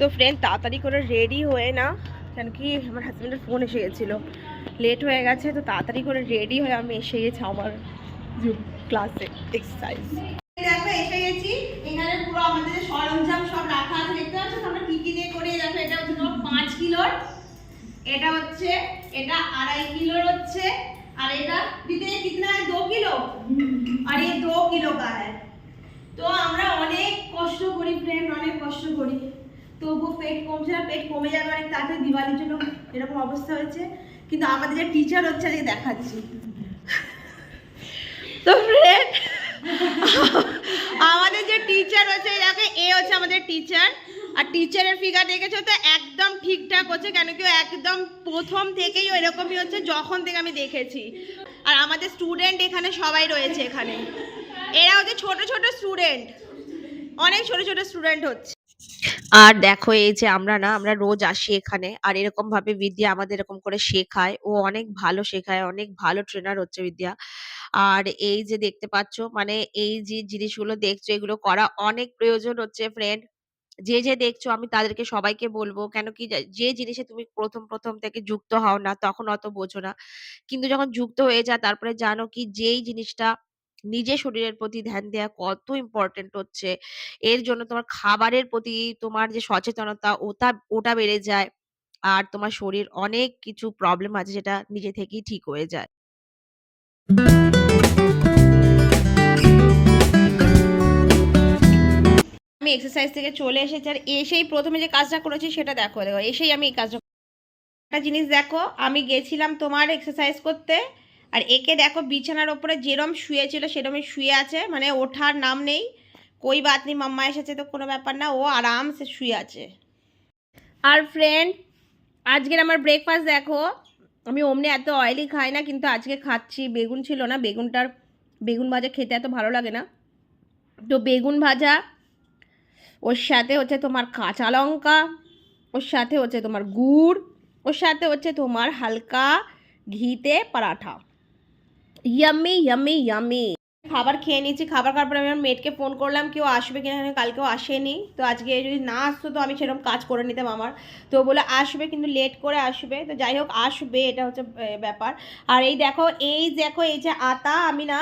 তো ফ্রেন্ড তাড়াতাড়ি করে রেডি হয়ে না, কেন কি আমার হাজব্যান্ডের ফোন এসে গেছিলো, লেট হয়ে গেছে। তো তাড়াতাড়ি করে রেডি হয়ে আমি এসে গেছি আমার ক্লাসে এক্সারসাইজ। দেখো এসে গেছি, এখানে পুরো আমাদের সরঞ্জাম সব রাখা আছে, দেখতে পাচ্ছ আমরা কি কি দিয়ে করে। দেখো এটা হচ্ছে তোমার 5 কিলোর, এটা হচ্ছে এটা 2.5 কিলোর হচ্ছে, আর এটা দিতে कितना है 2 किलो और ये 2 किलो का है। তো আমরা অনেক কষ্ট করি ফ্রেন্ড, অনেক কষ্ট করি, তবু পেট কমছে না, পেট কমে যাবে অনেক তাড়াতাড়ি। দিওয়ালির জন্য এরকম অবস্থা হয়েছে, কিন্তু আমাদের যে টিচার হচ্ছে আজকে দেখাচ্ছি। তো ফ্রেন্ড আমাদের যে টিচার হচ্ছে, দেখো এ হচ্ছে আমাদের টিচার, আর টিচারের ফিগার দেখেছো তো একদম ঠিকঠাক হচ্ছে, কেন কি একদম প্রথম থেকেই এরকমই হচ্ছে যখন থেকে আমি দেখেছি। আর আমাদের স্টুডেন্ট এখানে সবাই রয়েছে, এখানে এরা হচ্ছে ছোট ছোট স্টুডেন্ট, অনেক ছোট ছোট স্টুডেন্ট হচ্ছে। আর দেখো এই যে আমরা রোজ আসি এখানে, আর এরকম ভাবে বিদ্যা আমাদের এরকম করে শেখায়, ও অনেক ভালো শেখায়, অনেক ভালো ট্রেনার হচ্ছে বিদ্যা। আর এই যে দেখতে পাচ্ছ, মানে এই যে জিনিসগুলো দেখছো, এগুলো করা অনেক প্রয়োজন হচ্ছে ফ্রেন্ড। যে দেখছো আমি তাদেরকে সবাইকে বলবো, কেন কি যে জিনিসে তুমি প্রথম থেকে যুক্ত হও না তখন অত বোঝো না, কিন্তু যখন যুক্ত হয়ে যায় তারপরে জানো কি যেই জিনিসটা নিজের শরীরের প্রতি ধ্যান দেওয়া কত ইম্পর্টেন্ট হচ্ছে। এর জন্য তোমার খাবারের প্রতি তোমার যে সচেতনতা ওটা বেড়ে যায়, আর তোমার শরীর অনেক কিছু প্রবলেম আছে যেটা নিজে থেকেই ঠিক হয়ে যায়। আমি এক্সারসাইজ থেকে চলে এসেছি, আর এসেই প্রথমে যে কাজটা করেছি সেটা দেখো, এসেই আমি এই কাজটা, একটা জিনিস দেখো, আমি গেছিলাম তোমার এক্সারসাইজ করতে, আর একে দেখো বিছানার ওপরে যেরম শুয়েছিল সেরমই শুয়ে আছে, মানে ওঠার নাম নেই। কই বাত নেই, মাম্মা এসেছে তো কোনো ব্যাপার না, ও আরামসে শুয়ে আছে। আর ফ্রেন্ড আজকের আমার ব্রেকফাস্ট দেখো, আমি অমনি এত অয়েলি খাই না, কিন্তু আজকে খাচ্ছি। বেগুন ছিল না, বেগুন ভাজা খেতে এত ভালো লাগে না, তো বেগুন ভাজা, ওর সাথে হচ্ছে তোমার কাঁচা লঙ্কা, ওর সাথে হচ্ছে তোমার গুড়, ওর সাথে হচ্ছে তোমার হালকা ঘিতে পরাঠা। Yummy yummy yummy. খাবার খেয়ে নিচ্ছি, খাবার খাওয়ার পরে আমি আমার মেয়েটকে ফোন করলাম কেউ আসবে কিনা, কালকেও আসেনি, তো আজকে যদি না আসতো তো আমি সেরকম কাজ করে নিতাম আমার। তো বলে আসবে, কিন্তু লেট করে আসবে, তো যাই হোক আসবে, এটা হচ্ছে ব্যাপার। আর এই দেখো এই যে আটা, আমি না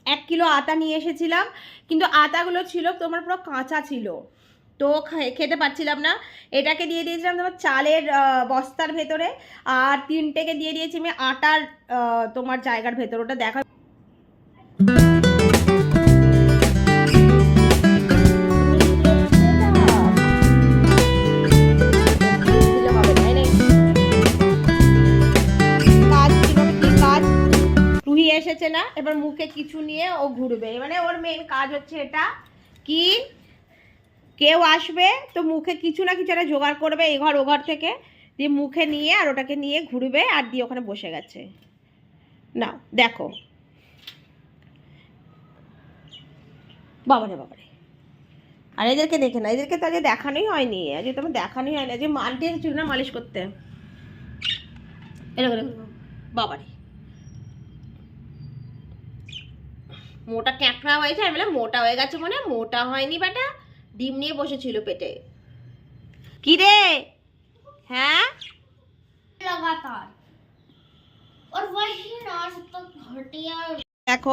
1 কিলো আটা নিয়ে এসেছিলাম, কিন্তু আটাগুলো ছিল তোমার পুরো কাঁচা ছিল, তো খেতে পাচ্ছিলাম না। এটাকে দিয়ে দিয়েছিলাম তোমার চালের বস্তার ভেতরে, আর 3টেকে দিয়ে দিয়েছি আমি আটার তোমার জায়গার ভেতর, ওটা দেখা। এসেছে না, এবার মুখে কিছু নিয়ে ও ঘুরবে, মানে ওর মেইন কাজ হচ্ছে এটা, কি কেউ আসবে তো মুখে কিছু না কিছু একটা জোগাড় করবে এই ঘর ও ঘর থেকে, দিয়ে মুখে নিয়ে আর ওটাকে নিয়ে ঘুরবে, আর দিয়ে ওখানে বসে গেছে। না দেখো বাবারে বাবারে, আর এদেরকে দেখে না, এদেরকে তো আজকে দেখানোই হয়নি, আজকে তোমার দেখানোই হয়নি, আজকে মানতে এসেছিল না মালিশ করতে, এরকম বাবারে মোটা ক্যাঁকড়া হয়েছে, আমি বললাম মোটা হয়ে গেছে, মনে মোটা হয়নি বেটা, ডিম নিয়ে বসেছিল পেটে। কি রে? হ্যাঁ लगातार और वही ना सब तक घटिया। দেখো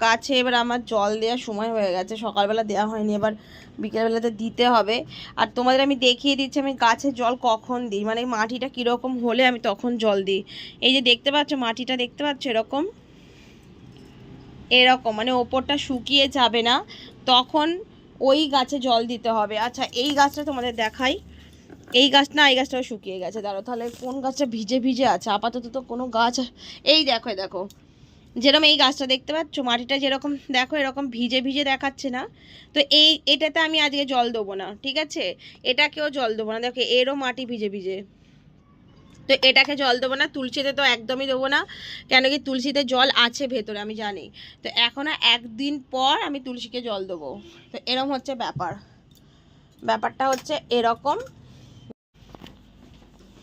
গাছে এবার আমার জল দেওয়ার সময় হয়ে গেছে, সকালবেলা দেওয়া হয়নি, এবার বিকেলবেলাতে দিতে হবে। আর তোমাদের আমি দেখিয়ে দিচ্ছি আমি গাছে জল কখন দিই, মানে মাটিটা কীরকম হলে আমি তখন জল দিই। এই যে দেখতে পাচ্ছ মাটিটা, দেখতে পাচ্ছ এরকম মানে ওপরটা শুকিয়ে যাবে না, তখন ওই গাছে জল দিতে হবে। আচ্ছা এই গাছটা তোমাদের দেখাই, এই গাছটাও শুকিয়ে গেছে, দাঁড়ো তাহলে কোন গাছটা ভিজে ভিজে আছে, আপাতত তো কোনো গাছ, এই দেখো যেরকম এই গাছটা দেখতে পাচ্ছ, মাটিটা যেরকম দেখো এরকম ভিজে ভিজে দেখাচ্ছে না, তো এটাতে আমি আজকে জল দেবো না, ঠিক আছে, এটাকেও জল দেবো না, দেখো এরও মাটি ভিজে ভিজে, তো এটাকে জল দেবো না। তুলসীতে তো একদমই দেবো না, কেন কি তুলসীতে জল আছে ভেতরে আমি জানি, তো এখনও 1 দিন পর আমি তুলসীকে জল দেবো। তো এরকম হচ্ছে ব্যাপারটা হচ্ছে এরকম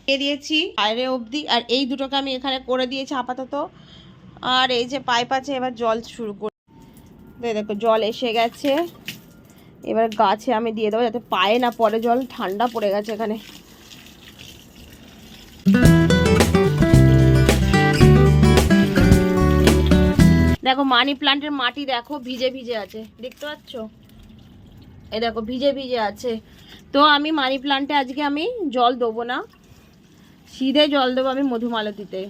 দিয়ে দিয়েছি বাইরে অবধি, আর এই দুটোকে আমি এখানে করে দিয়েছি আপাতত। আর এই যে পাইপ আছে, এবার জল শুরু করে দেখো জল এসে গেছে, এবার গাছে আমি দিয়ে দেবো যাতে পায়ে না পড়ে জল, ঠান্ডা পড়ে গেছে এখানে। দেখো মানি প্লান্টের মাটি দেখো ভিজে ভিজে আছে, দেখতে পাচ্ছ? এই দেখো ভিজে ভিজে আছে। তো আমি মানি প্লান্টে আজকে আমি জল দেবো না, সিধে জল দেবো আমি মধুমালতিতে।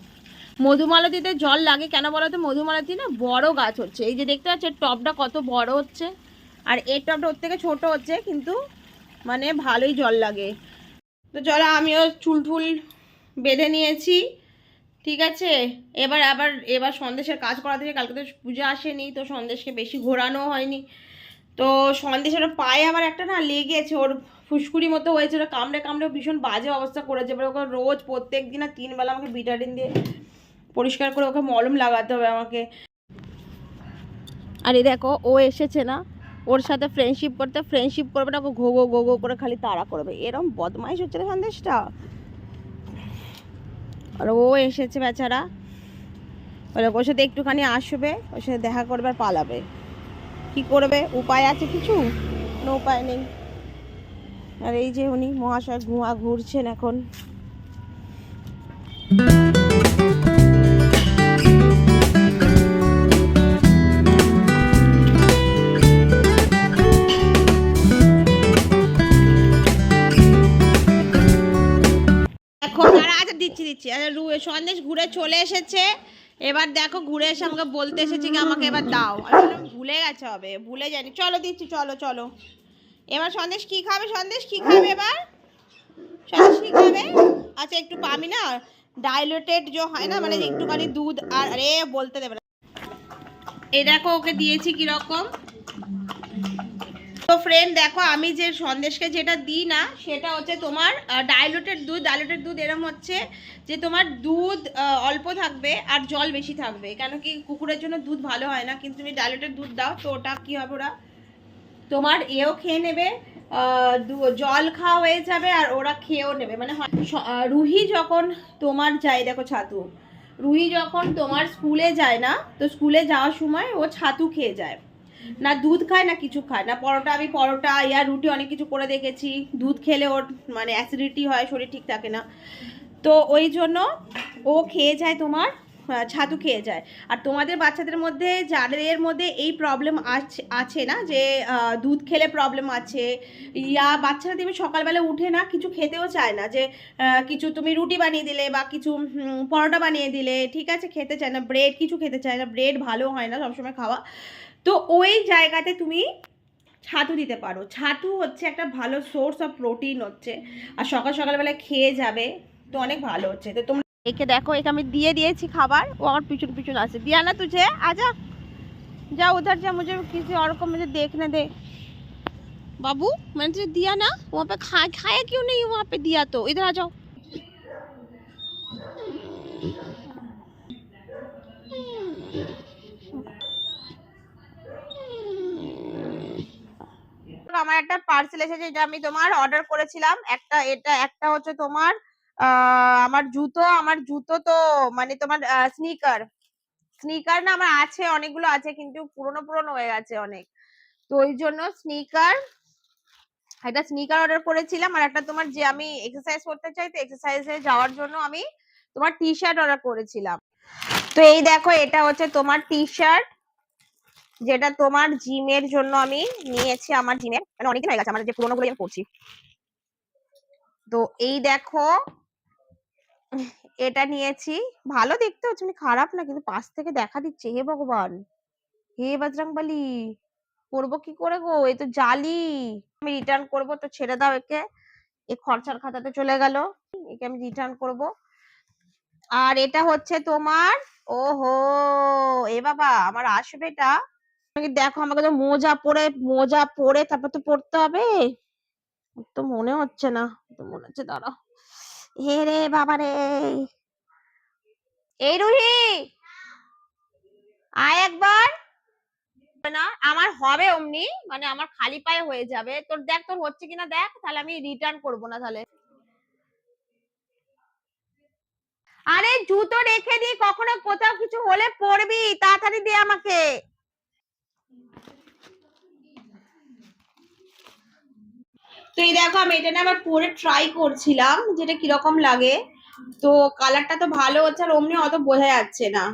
মধুমালতিতে জল লাগে কেন বলো তো? মধুমালতি না বড় গাছ হচ্ছে, এই যে দেখতে পাচ্ছ টবটা কত বড় হচ্ছে, আর এই টবটা ওর থেকে ছোট হচ্ছে, কিন্তু মানে ভালোই জল লাগে। তো চলো আমিও চুল টুল বেঁধে নিয়েছি, ঠিক আছে। এবার সন্দেশের কাজ করা থেকে, কালকে তো পূজা আসেনি, তো সন্দেশকে বেশি ঘোরানো হয়নি। তো সন্দেশের পায়ে আবার একটা না লেগেছে, ওর ফুসকুড়ি মতো হয়েছে, ওটা কামড়ে কামড়ে ভীষণ বাজে অবস্থা করেছে। এবার ওকে রোজ প্রত্যেক দিন না 3 বেলা আমাকে বিটাডিন দিয়ে পরিষ্কার করে ওকে মলম লাগাতে হবে আমাকে। আর এই দেখো ও এসেছে না, ওর সাথে ফ্রেন্ডশিপ করবে না, ওকে ঘো ঘো ঘো ঘো করে খালি তাড়া করবে, এরকম বদমাইশ হচ্ছে না সন্দেশটা। আর ও এসেছে বেচারা, ওর সাথে একটুখানি আসবে, ওর সাথে দেখা করবে আর পালাবে। কি করবে? উপায় আছে কিছু? কোনো উপায় নেই। আর এই যে উনি মহাশয় ঘুরছেন এখন। এখন আর আচ্ছা দিচ্ছি আচ্ছা সন্দেশ ঘুরে চলে এসেছে। এবার দেখো ঘুরে এসে আমাকে বলতে এসেছে কি আমাকে এবার দাও, আমি বললাম ভুলে গেছে, হবে ভুলে যায়নি, চলো দিচ্ছি, চলো চলো। এবার সন্দেশ কি খাবে? সন্দেশ কি খাবে এবার? সন্দেশ কি খাবে? আচ্ছা একটু আমি না ডাইলুটেড যে হয় না, মানে একটুখানি দুধ আর আরে বলতে দেবে না। এই দেখো ওকে দিয়েছি কিরকম। তো ফ্রেন্ড দেখো আমি যে সন্দেশকে যেটা দিই না সেটা হচ্ছে তোমার ডাইলুটেড দুধ এরম হচ্ছে যে তোমার দুধ অল্প থাকবে আর জল বেশি থাকবে, কেন কি কুকুরের জন্য দুধ ভালো হয় না, কিন্তু তুমি ডাইলুটেড দুধ দাও তো ওটা কি হবে, ওরা তোমার এও খেয়ে নেবে, জল খাওয়া হয়ে যাবে আর ওরা খেয়েও নেবে। মানে রুহি যখন তোমার যায়, দেখো ছাতু, রুহি যখন তোমার স্কুলে যায় না, তো স্কুলে যাওয়ার সময় ও ছাতু খেয়ে যায়, না দুধ খায় না কিছু খায় না, আমি পরোটা ইয়া রুটি অনেক কিছু করে দেখেছি, দুধ খেলে ওর মানে অ্যাসিডিটি হয়, শরীর ঠিক থাকে না, তো ওই জন্য ও খেয়ে যায় তোমার ছাতু খেয়ে যায়। আর তোমাদের বাচ্চাদের মধ্যে যাদের মধ্যে এই প্রবলেম আছে না, যে দুধ খেলে প্রবলেম আছে, ইয়া বাচ্চারা দেখবে সকালবেলা উঠে না কিছু খেতেও চায় না, যে কিছু তুমি রুটি বানিয়ে দিলে বা কিছু পরোটা বানিয়ে দিলে, ঠিক আছে, খেতে চায় না, ব্রেড কিছু খেতে চায় না, ব্রেড ভালো হয় না সবসময় খাওয়া। তো ওই জায়গাতে তুমি ছাতু দিতে পারো, ছাতু হচ্ছে একটা ভালো সোর্স অফ প্রোটিন হচ্ছে, আর সকালবেলা খেয়ে যাবে, তো অনেক ভালো হচ্ছে। তো তোমরা একে দেখো, একে আমি দিয়ে দিয়েছি খাবার, ও আমার পিছন আছে। দিয়া না তুঝে আজা, जा उधर जा, मुझे किसी और को मुझे देखने दे। बाबू मैंने तुझे दिया ना, वहाँ पे खाया क्यों नहीं? वहाँ पे दिया तो इधर आ जाओ। আমার একটা পার্সেল এসেছে, যেটা আমি তোমার অর্ডার করেছিলাম, একটা হচ্ছে তোমার আমার জুতো তো মানে তোমার স্নিকার না আমার আছে, অনেকগুলো আছে, কিন্তু পুরনো হয়ে গেছে অনেক, তো ওই জন্য একটা স্নিকার অর্ডার করেছিলাম, আর একটা তোমার যে আমি এক্সারসাইজ করতে চাই, তো এক্সারসাইজে যাওয়ার জন্য আমি তোমার টি শার্ট অর্ডার করেছিলাম। তো এই দেখো এটা হচ্ছে তোমার টি শার্ট, যেটা তোমার জিমের জন্য আমি নিয়েছি, আমার জিমের মানে অনেকদিন হয়ে গেছে আমার যে পুরোনো গুলো আমি পড়ছি। তো এই দেখো এটা নিয়েছি, ভালো দেখতে হচ্ছে, মানে খারাপ না, কিন্তু পাশ থেকে দেখা দিচ্ছে, হে ভগবান, হে বজরংবলী, করবো কি করে গো, এই তো জালি। আমি রিটার্ন করবো, তো ছেড়ে দাও একে, এই খরচার খাতাতে চলে গেল, একে আমি রিটার্ন করব। আর এটা হচ্ছে তোমার, ওহো এ বাবা আমার আসবে এটা, দেখো আমাকে তো মোজা পরে তারপর তো পড়তে হবে, তো মনে হচ্ছে না, তো মনে হচ্ছে দাঁড়াও, হে রে বাবা রে, এই রুহি আয় একবার না, আমার হবে অমনি, মানে আমার খালি পায়ে হয়ে যাবে, তোর দেখ তোর হচ্ছে কিনা দেখ, তাহলে আমি রিটার্ন করব না তাহলে। আরে জুতো রেখে দি, কখনো কোথাও কিছু হলে পড়বি, তাড়াতাড়ি দে আমাকে। তো এই দেখো আমি এটা না আবার পরে ট্রাই করছিলাম যেটা কিরকম লাগে। তো কালারটা তো ভালো হচ্ছে আর অমনি অত বোঝা যাচ্ছে না।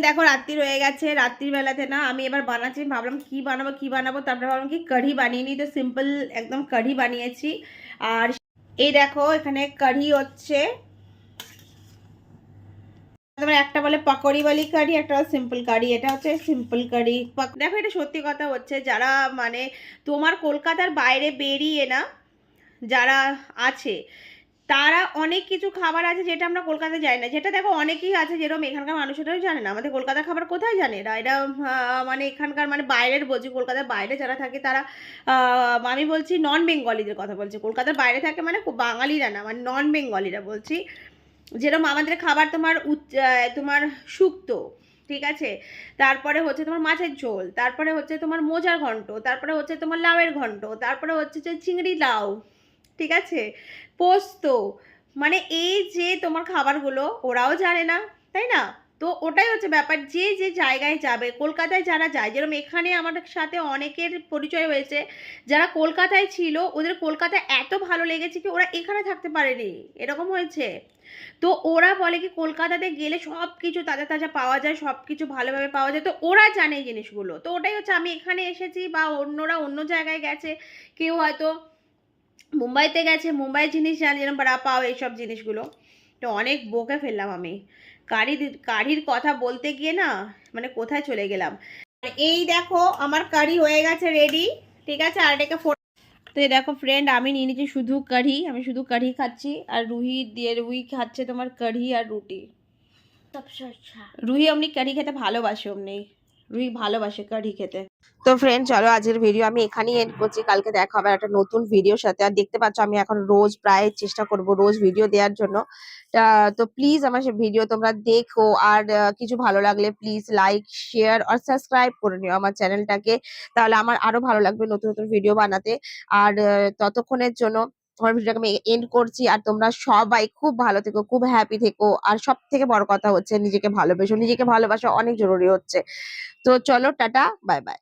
দেখো রাত্রি হয়ে গেছে, রাত্রির বেলাতে না আমি এবার বানাচ্ছি, ভাবলাম কি বানাবো, তারপরে ভাবলাম কি কারি বানিয়ে নিই, তো সিম্পল একদম কারি বানিয়েছি। আর এই দেখো এখানে কারি হচ্ছে, তোমার একটা বলে পাকোড়ি वाली কারি, একটা সিম্পল কারি। এটা হচ্ছে সিম্পল কারি। দেখো এটা সত্যি কথা হচ্ছে, যারা মানে তোমার কলকাতার বাইরে বেরিয়ে না যারা আছে, তারা অনেক কিছু খাবার আছে যেটা আমরা কলকাতায় জানি না। যেটা দেখো অনেকেই আছে যেরকম এখানকার মানুষেরাও জানে না আমাদের কলকাতার খাবার কোথায় জানে এরা এরা মানে এখানকার মানে বাইরের বলছি, কলকাতার বাইরে যারা থাকে তারা আমি বলছি নন বেঙ্গলিদের কথা বলছি, কলকাতার বাইরে থাকে মানে বাঙালিরা না, মানে নন বেঙ্গলিরা বলছি। যেরকম আমাদের খাবার তোমার তোমার শুক্তো, ঠিক আছে, তারপরে হচ্ছে তোমার মাছের ঝোল, তারপরে হচ্ছে তোমার মোচার ঘন্ট, তারপরে হচ্ছে তোমার লাউয়ের ঘন্ট, তারপরে হচ্ছে যে চিংড়ি লাউ, ঠিক আছে, পোস্ত, মানে এই যে তোমার খাবারগুলো ওরাও জানে না, তাই না? তো ওটাই হচ্ছে ব্যাপার, যে যে জায়গায় যাবে, কলকাতায় যারা যায়, যেরকম এখানে আমাদের সাথে অনেকের পরিচয় হয়েছে যারা কলকাতায় ছিল, ওদের কলকাতা এত ভালো লেগেছে কি ওরা এখানে থাকতে পারেনি, এরকম হয়েছে। তো ওরা বলে কি কলকাতাতে গেলে সব কিছু তাজা তাজা পাওয়া যায়, সব কিছু ভালোভাবে পাওয়া যায়, তো ওরা জানে এই জিনিসগুলো। তো ওটাই হচ্ছে, আমি এখানে এসেছি বা অন্যরা অন্য জায়গায় গেছে, কেউ হয়তো মুম্বাইতে গেছে, মুম্বাইয়ের জিনিস জানি যেরকম বড়া পাও এইসব জিনিসগুলো। তো অনেক বকে ফেললাম আমি, কারির কথা বলতে গিয়ে না মানে কোথায় চলে গেলাম। আর এই দেখো আমার কারি হয়ে গেছে রেডি, ঠিক আছে। আর এটাকে তো এই দেখো ফ্রেন্ড, আমি নিয়ে নিচ্ছি শুধু কারি, আমি শুধু কারি খাচ্ছি, আর রুহি খাচ্ছে তোমার কারি আর রুটি। सबसे अच्छा। রুহি অমনি কারি খেতে ভালোবাসে, অমনি রুহি ভালোবাসে কারি খেতে। তো ফ্রেন্ড চলো আজকের ভিডিও আমি এখানেই এন্ড করছি, কালকে দেখা হবে একটা নতুন ভিডিওর সাথে। আর দেখতে পাচ্ছ আমি এখন রোজ প্রায় চেষ্টা করব রোজ ভিডিও দেওয়ার জন্য। তো প্লিজ আমার সে ভিডিও তোমরা দেখো, আর কিছু ভালো লাগলে প্লিজ লাইক শেয়ার আর সাবস্ক্রাইব করে নিও আমার চ্যানেলটাকে, তাহলে আমার আরো ভালো লাগবে নতুন নতুন ভিডিও বানাতে। আর ততক্ষণের জন্য আমার ভিডিওটাকে আমি এন্ড করছি। আর তোমরা সবাই খুব ভালো থেকো, খুব হ্যাপি থেকো, আর সব থেকে বড় কথা হচ্ছে নিজেকে ভালোবেসো, নিজেকে ভালোবাসা অনেক জরুরি হচ্ছে। তো চলো টাটা, বাই বাই।